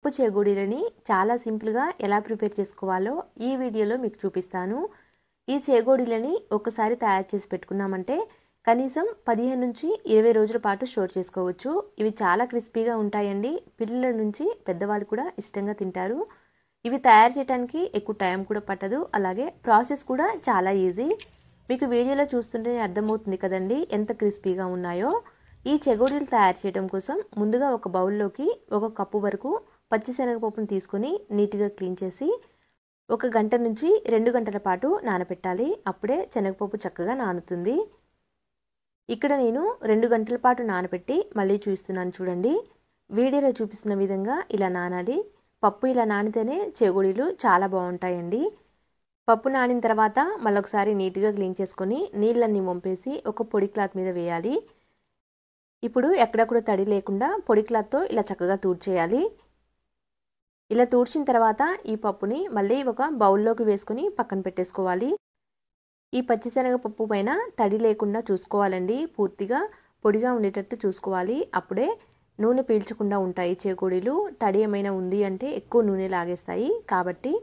పప్పు చేగోడీలని చాలా సింపుల్గా ఎలా ప్రిపేర్ చేసుకోవాలో ఈ వీడియోలో మీకు చూపిస్తాను. ఈ చేగోడీలని ఒకసారి తయారు చేసి పెట్టుకున్నామంటే కనీసం 15 నుంచి 20 రోజుల పాటు స్టోర్ చేసుకోవచ్చు. ఇవి చాలా క్రిస్పీగా ఉంటాయండి. పిల్లల నుంచి పెద్దవాళ్ళు కూడా ఇష్టంగా తింటారు. ఇవి తయారు చేయడానికి ఎక్కువ టైం కూడా పట్టదు. అలాగే ప్రాసెస్ కూడా చాలా ఈజీ. మీకు వీడియోలో చూస్తుంటేనే అర్థమవుతుంది కదండి ఎంత క్రిస్పీగా ఉన్నాయో. ఈ చెగోడీలు తయారు చేయడం కోసం ముందుగా ఒక బౌల్లోకి 1 కప్పు వరకు పచ్చిశనగపప్పును తీసుకొని నీట్గా క్లీన్ చేసి 1 గంట నుంచి 2 గంటల పాటు నానబెట్టాలి. అప్పుడే శనగపప్పు చక్కగా నానుతుంది. ఇక్కడ నేను 2 గంటల పాటు నానబెట్టి మళ్ళీ చూస్తున్నాను చూడండి. వీడియోలో చూపిస్తున్న విధంగా ఇలా నానాలి. పప్పు ఇలా నానితేనే చెగోడీలు చాలా బాగుంటాయండి. పప్పు నానిన తర్వాత మళ్ళొకసారి నీట్గా క్లీన్ చేసుకొని నీళ్ళన్నీ వంపేసి ఒక పొడి క్లాత్ మీద వేయాలి. ఇప్పుడు ఎక్కడ కూడా తడి లేకుండా పొడి క్లాత్తో ఇలా చక్కగా తూడ్చేయాలి. ఇలా తూడ్చిన తర్వాత ఈ పప్పుని మళ్ళీ ఒక బౌల్లోకి వేసుకొని పక్కన పెట్టేసుకోవాలి. ఈ పచ్చిశనగపప్పు పైన తడి లేకుండా చూసుకోవాలండి. పూర్తిగా పొడిగా ఉండేటట్టు చూసుకోవాలి. అప్పుడే నూనె పీల్చకుండా ఉంటాయి చేగోడీలు. తడి ఏమైనా ఉంది అంటే ఎక్కువ నూనె లాగేస్తాయి. కాబట్టి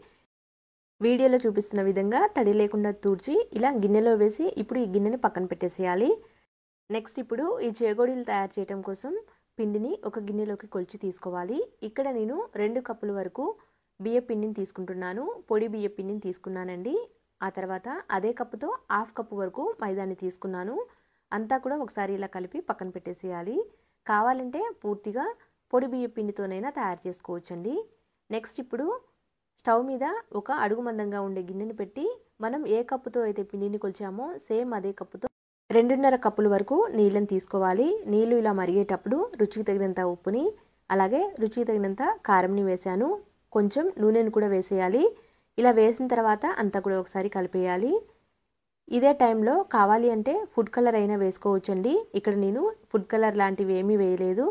వీడియోలో చూపిస్తున్న విధంగా తడి లేకుండా తూడ్చి ఇలా గిన్నెలో వేసి ఇప్పుడు ఈ గిన్నెని పక్కన పెట్టేసేయాలి. నెక్స్ట్ ఇప్పుడు ఈ చేగోడీలు తయారు చేయడం కోసం పిండిని ఒక గిన్నెలోకి కొలిచి తీసుకోవాలి. ఇక్కడ నేను 2 కప్పుల వరకు బియ్య పిండిని తీసుకుంటున్నాను. పొడి బియ్య పిండిని తీసుకున్నానండి. ఆ తర్వాత అదే కప్పుతో 1/2 కప్పు వరకు మైదాని తీసుకున్నాను. అంతా కూడా ఒకసారి ఇలా కలిపి పక్కన పెట్టేసేయాలి. కావాలంటే పూర్తిగా పొడి బియ్య పిండితోనైనా తయారు చేసుకోవచ్చండి. నెక్స్ట్ ఇప్పుడు స్టవ్ మీద ఒక అడుగు మందంగా ఉండే గిన్నెని పెట్టి మనం ఏ కప్పుతో అయితే పిండిని కొలిచామో సేమ్ అదే కప్పుతో 2.5 కప్పుల వరకు నీళ్ళని తీసుకోవాలి. నీళ్ళు ఇలా మరిగేటప్పుడు రుచికి తగినంత ఉప్పుని అలాగే రుచికి తగినంత కారంని వేసాను. కొంచెం నూనెను కూడా వేసేయాలి. ఇలా వేసిన తర్వాత అంతా కూడా ఒకసారి కలిపేయాలి. ఇదే టైంలో కావాలి అంటే ఫుడ్ కలర్ అయినా వేసుకోవచ్చండి. ఇక్కడ నేను ఫుడ్ కలర్ లాంటివి ఏమీ వేయలేదు.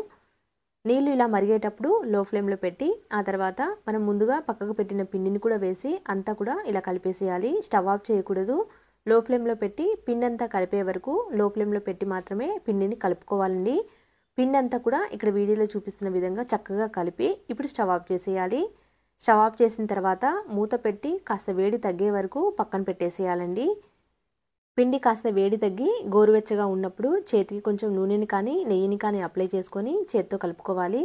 నీళ్ళు ఇలా మరిగేటప్పుడు లో ఫ్లేమ్లో పెట్టి ఆ తర్వాత మనం ముందుగా పక్కకు పెట్టిన పిండిని కూడా వేసి అంతా కూడా ఇలా కలిపేసేయాలి. స్టవ్ ఆఫ్ చేయకూడదు. లో ఫ్లేమ్లో పెట్టి పిండి అంతా కలిపే వరకు లో ఫ్లేమ్లో పెట్టి మాత్రమే పిండిని కలుపుకోవాలండి. పిండి అంతా కూడా ఇక్కడ వీడియోలో చూపిస్తున్న విధంగా చక్కగా కలిపి ఇప్పుడు స్టవ్ ఆఫ్ చేసేయాలి. స్టవ్ ఆఫ్ చేసిన తర్వాత మూత పెట్టి కాస్త వేడి తగ్గే వరకు పక్కన పెట్టేసేయాలండి. పిండి కాస్త వేడి తగ్గి గోరువెచ్చగా ఉన్నప్పుడు చేతికి కొంచెం నూనెని కానీ నెయ్యిని కానీ అప్లై చేసుకొని చేతితో కలుపుకోవాలి.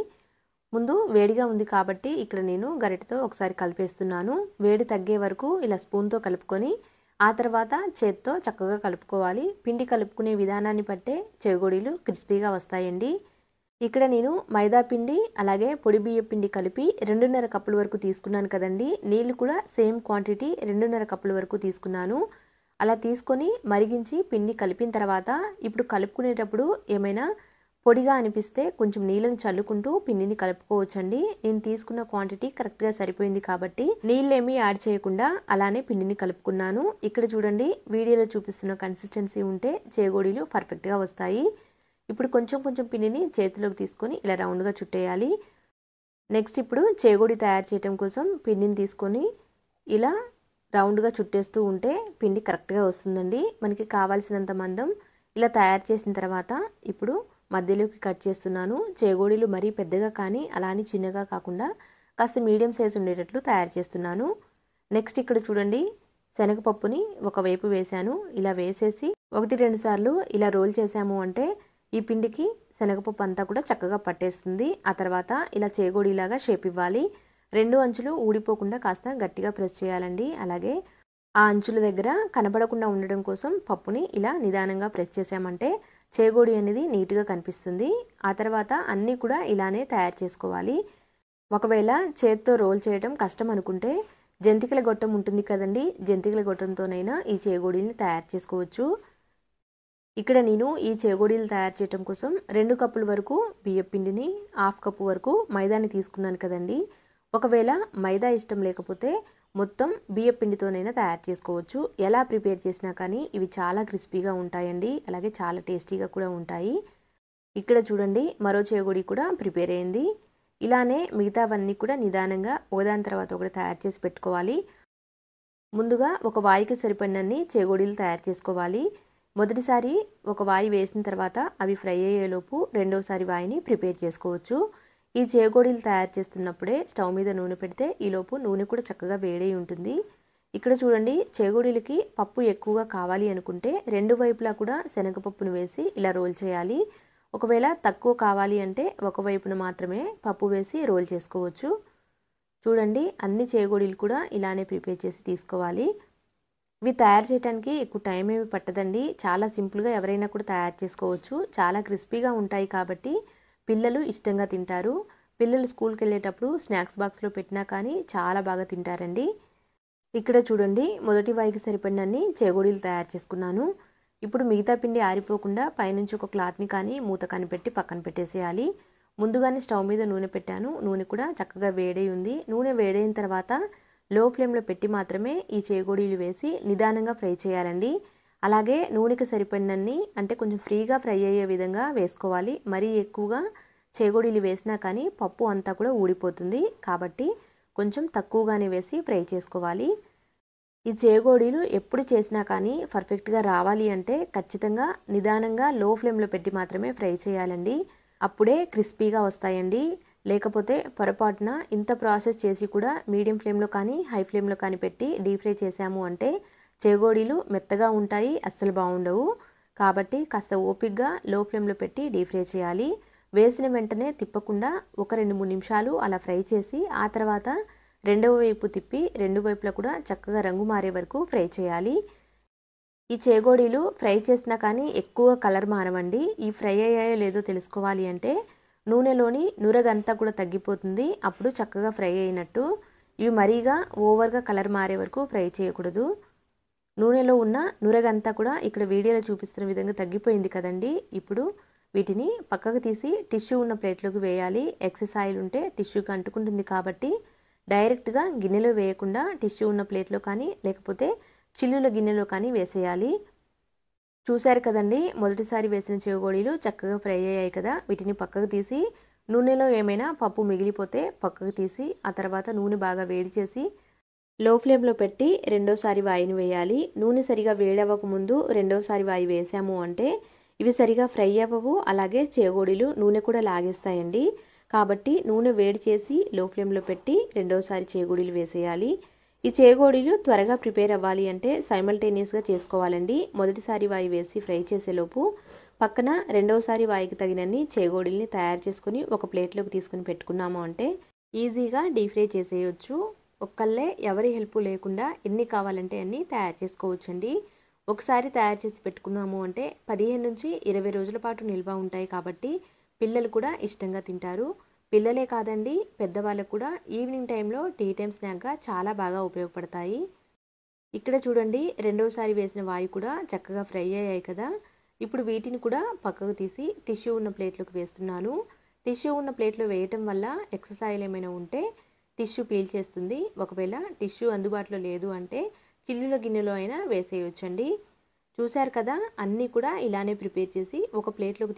ముందు వేడిగా ఉంది కాబట్టి ఇక్కడ నేను గరిటెతో ఒకసారి కలిపేస్తున్నాను. వేడి తగ్గే వరకు ఇలా స్పూన్తో కలుపుకొని ఆ తర్వాత చేత్తో చక్కగా కలుపుకోవాలి. పిండి కలుపుకునే విధానాన్ని బట్టే చేగోడీలు క్రిస్పీగా వస్తాయండి. ఇక్కడ నేను మైదా పిండి అలాగే పొడి బియ్య పిండి కలిపి 2.5 కప్పుల వరకు తీసుకున్నాను కదండి. నీళ్ళు కూడా సేమ్ క్వాంటిటీ 2.5 కప్పుల వరకు తీసుకున్నాను. అలా తీసుకొని మరిగించి పిండి కలిపిన తర్వాత ఇప్పుడు కలుపుకునేటప్పుడు ఏమైనా పొడిగా అనిపిస్తే కొంచెం నీళ్ళని చల్లుకుంటూ పిండిని కలుపుకోవచ్చండి. నేను తీసుకున్న క్వాంటిటీ కరెక్ట్గా సరిపోయింది కాబట్టి నీళ్ళేమీ యాడ్ చేయకుండా అలానే పిండిని కలుపుకున్నాను. ఇక్కడ చూడండి వీడియోలో చూపిస్తున్న కన్సిస్టెన్సీ ఉంటే చేగోడీలు పర్ఫెక్ట్గా వస్తాయి. ఇప్పుడు కొంచెం కొంచెం పిండిని చేతిలోకి తీసుకొని ఇలా రౌండ్గా చుట్టేయాలి. నెక్స్ట్ ఇప్పుడు చేగోడీ తయారు చేయడం కోసం పిండిని తీసుకొని ఇలా రౌండ్గా చుట్టేస్తూ ఉంటే పిండి కరెక్ట్గా వస్తుందండి. మనకి కావాల్సినంత మందం ఇలా తయారు చేసిన తర్వాత ఇప్పుడు మధ్యలోకి కట్ చేస్తున్నాను. చేగోడీలు మరీ పెద్దగా కానీ అలానే చిన్నగా కాకుండా కాస్త మీడియం సైజు ఉండేటట్లు తయారు చేస్తున్నాను. నెక్స్ట్ ఇక్కడ చూడండి శనగపప్పుని ఒకవైపు వేశాను. ఇలా వేసేసి 1-2 సార్లు ఇలా రోల్ చేసాము అంటే ఈ పిండికి శనగపప్పు అంతా కూడా చక్కగా పట్టేస్తుంది. ఆ తర్వాత ఇలా చేగోడీలాగా షేప్ ఇవ్వాలి. 2 అంచులు ఊడిపోకుండా కాస్త గట్టిగా ప్రెస్ చేయాలండి. అలాగే ఆ అంచుల దగ్గర కనబడకుండా ఉండడం కోసం పప్పుని ఇలా నిదానంగా ప్రెస్ చేసామంటే చేగోడీ అనేది నీట్గా కనిపిస్తుంది. ఆ తర్వాత అన్నీ కూడా ఇలానే తయారు చేసుకోవాలి. ఒకవేళ చేత్తో రోల్ చేయడం కష్టం అనుకుంటే జంతికల గొట్టం ఉంటుంది కదండి. జంతికల గొట్టంతోనైనా ఈ చేగోడీని తయారు చేసుకోవచ్చు. ఇక్కడ నేను ఈ చేగోడీలు తయారు చేయడం కోసం 2 కప్పుల వరకు బియ్య పిండిని 1/2 కప్పు వరకు మైదాని తీసుకున్నాను కదండి. ఒకవేళ మైదా ఇష్టం లేకపోతే మొత్తం బియ్య పిండితోనైనా తయారు చేసుకోవచ్చు. ఎలా ప్రిపేర్ చేసినా కానీ ఇవి చాలా క్రిస్పీగా ఉంటాయండి. అలాగే చాలా టేస్టీగా కూడా ఉంటాయి. ఇక్కడ చూడండి మరో చేగోడీ కూడా ప్రిపేర్ అయింది. ఇలానే మిగతావన్నీ కూడా నిదానంగా ఒకదాని తర్వాత ఒకటి తయారు చేసి పెట్టుకోవాలి. ముందుగా ఒక వాయికి సరిపడినన్ని చేగోడీలు తయారు చేసుకోవాలి. మొదటిసారి ఒక వాయి వేసిన తర్వాత అవి ఫ్రై అయ్యేలోపు రెండోసారి వాయిని ప్రిపేర్ చేసుకోవచ్చు. ఈ చేగోడీలు తయారు చేస్తున్నప్పుడే స్టవ్ మీద నూనె పెడితే ఈలోపు నూనె కూడా చక్కగా వేడై ఉంటుంది. ఇక్కడ చూడండి, చేగోడీలకి పప్పు ఎక్కువగా కావాలి అనుకుంటే రెండు వైపులా కూడా శనగపప్పును వేసి ఇలా రోల్ చేయాలి. ఒకవేళ తక్కువ కావాలి అంటే ఒకవైపున మాత్రమే పప్పు వేసి రోల్ చేసుకోవచ్చు. చూడండి, అన్ని చేగోడీలు కూడా ఇలానే ప్రిపేర్ చేసి తీసుకోవాలి. ఇవి తయారు చేయడానికి ఎక్కువ టైం ఏమి పట్టదండి. చాలా సింపుల్గా ఎవరైనా కూడా తయారు చేసుకోవచ్చు. చాలా క్రిస్పీగా ఉంటాయి కాబట్టి పిల్లలు ఇష్టంగా తింటారు. పిల్లలు స్కూల్కి వెళ్ళేటప్పుడు స్నాక్స్ బాక్స్లో పెట్టినా కానీ చాలా బాగా తింటారండి. ఇక్కడ చూడండి, మొదటి వాయికి సరిపడినన్ని చేగోడీలు తయారు చేసుకున్నాను. ఇప్పుడు మిగతా పిండి ఆరిపోకుండా పైనుంచి ఒక క్లాత్ని కానీ మూత కానీ పెట్టి పక్కన పెట్టేసేయాలి. ముందుగానే స్టవ్ మీద నూనె పెట్టాను. నూనె కూడా చక్కగా వేడై ఉంది. నూనె వేడైన తర్వాత లో ఫ్లేమ్లో పెట్టి మాత్రమే ఈ చేగోడీలు వేసి నిదానంగా ఫ్రై చేయాలండి. అలాగే నూనెకి సరిపడినన్ని, అంటే కొంచెం ఫ్రీగా ఫ్రై అయ్యే విధంగా వేసుకోవాలి. మరీ ఎక్కువగా చేగోడీలు వేసినా కానీ పప్పు అంతా కూడా ఊడిపోతుంది. కాబట్టి కొంచెం తక్కువగానే వేసి ఫ్రై చేసుకోవాలి. ఈ చేగోడీలు ఎప్పుడు చేసినా కానీ పర్ఫెక్ట్గా రావాలి అంటే ఖచ్చితంగా నిదానంగా లో ఫ్లేమ్లో పెట్టి మాత్రమే ఫ్రై చేయాలండి. అప్పుడే క్రిస్పీగా వస్తాయండి. లేకపోతే పొరపాటున ఇంత ప్రాసెస్ చేసి కూడా మీడియం ఫ్లేమ్లో కానీ హై ఫ్లేమ్లో కానీ పెట్టి డీప్ ఫ్రై చేసాము అంటే చేగోడీలు మెత్తగా ఉంటాయి, అస్సలు బాగుండవు. కాబట్టి కాస్త ఓపిక్గా లో ఫ్లేమ్లో పెట్టి డీప్ ఫ్రై చేయాలి. వేసిన వెంటనే తిప్పకుండా ఒక 2-3 నిమిషాలు అలా ఫ్రై చేసి ఆ తర్వాత రెండవ వైపు తిప్పి రెండు వైపులా కూడా చక్కగా రంగు మారే వరకు ఫ్రై చేయాలి. ఈ చేగోడీలు ఫ్రై చేసినా కానీ ఎక్కువ కలర్ మారవండి. ఈ ఫ్రై అయ్యాయో లేదో తెలుసుకోవాలి అంటే నూనెలోని నురగంతా కూడా తగ్గిపోతుంది. అప్పుడు చక్కగా ఫ్రై అయినట్టు. ఇవి మరీగా ఓవర్గా కలర్ మారే వరకు ఫ్రై చేయకూడదు. నూనెలో ఉన్న నురగంతా కూడా ఇక్కడ వీడియోలో చూపిస్తున్న విధంగా తగ్గిపోయింది కదండి. ఇప్పుడు వీటిని పక్కకు తీసి టిష్యూ ఉన్న ప్లేట్లోకి వేయాలి. ఎక్సెస్ ఆయిల్ ఉంటే టిష్యూకి అంటుకుంటుంది కాబట్టి డైరెక్ట్గా గిన్నెలో వేయకుండా టిష్యూ ఉన్న ప్లేట్లో కానీ లేకపోతే చిల్లుల గిన్నెలో కానీ వేసేయాలి. చూశారు కదండి, మొదటిసారి వేసిన చేగోడీలు చక్కగా ఫ్రై అయ్యాయి కదా. వీటిని పక్కకు తీసి నూనెలో ఏమైనా పప్పు మిగిలిపోతే పక్కకు తీసి ఆ తర్వాత నూనె బాగా వేడి చేసి లో ఫ్లేమ్లో పెట్టి రెండోసారి వాయిని వేయాలి. నూనె సరిగా వేడవ్వక ముందు రెండోసారి వాయి వేసాము అంటే ఇవి సరిగా ఫ్రై అవ్వవు. అలాగే చేగోడీలు నూనె కూడా లాగేస్తాయండి. కాబట్టి నూనె వేడి చేసి లో ఫ్లేమ్లో పెట్టి రెండోసారి చేగోడీలు వేసేయాలి. ఈ చేగోడీలు త్వరగా ప్రిపేర్ అవ్వాలి అంటే సైమల్టేనియస్గా చేసుకోవాలండి. మొదటిసారి వాయి వేసి ఫ్రై చేసేలోపు పక్కన రెండోసారి వాయికి తగినన్ని చేగోడీల్ని తయారు చేసుకుని ఒక ప్లేట్లోకి తీసుకుని పెట్టుకున్నాము అంటే ఈజీగా డీప్ ఫ్రై చేసేయచ్చు. ఒక్కళ్ళే ఎవరి హెల్ప్ లేకుండా ఎన్ని కావాలంటే అన్ని తయారు చేసుకోవచ్చండి. ఒకసారి తయారు చేసి పెట్టుకున్నాము అంటే 15 నుంచి 20 రోజుల పాటు నిల్వ ఉంటాయి కాబట్టి పిల్లలు కూడా ఇష్టంగా తింటారు. పిల్లలే కాదండి, పెద్దవాళ్ళకు కూడా ఈవినింగ్ టైంలో టీ టైం స్నాక్గా చాలా బాగా ఉపయోగపడతాయి. ఇక్కడ చూడండి, రెండోసారి వేసిన వాయి కూడా చక్కగా ఫ్రై అయ్యాయి కదా. ఇప్పుడు వీటిని కూడా పక్కకు తీసి టిష్యూ ఉన్న ప్లేట్లోకి వేస్తున్నాను. టిష్యూ ఉన్న ప్లేట్లో వేయటం వల్ల ఎక్సెస్ ఆయిల్ ఏమైనా ఉంటే టిష్యూ పీల్ చేస్తుంది. ఒకవేళ టిష్యూ అందుబాటులో లేదు అంటే చిల్లుల గిన్నెలో అయినా వేసేయొచ్చండి. చూశారు కదా, అన్నీ కూడా ఇలానే ప్రిపేర్ చేసి ఒక ప్లేట్లోకి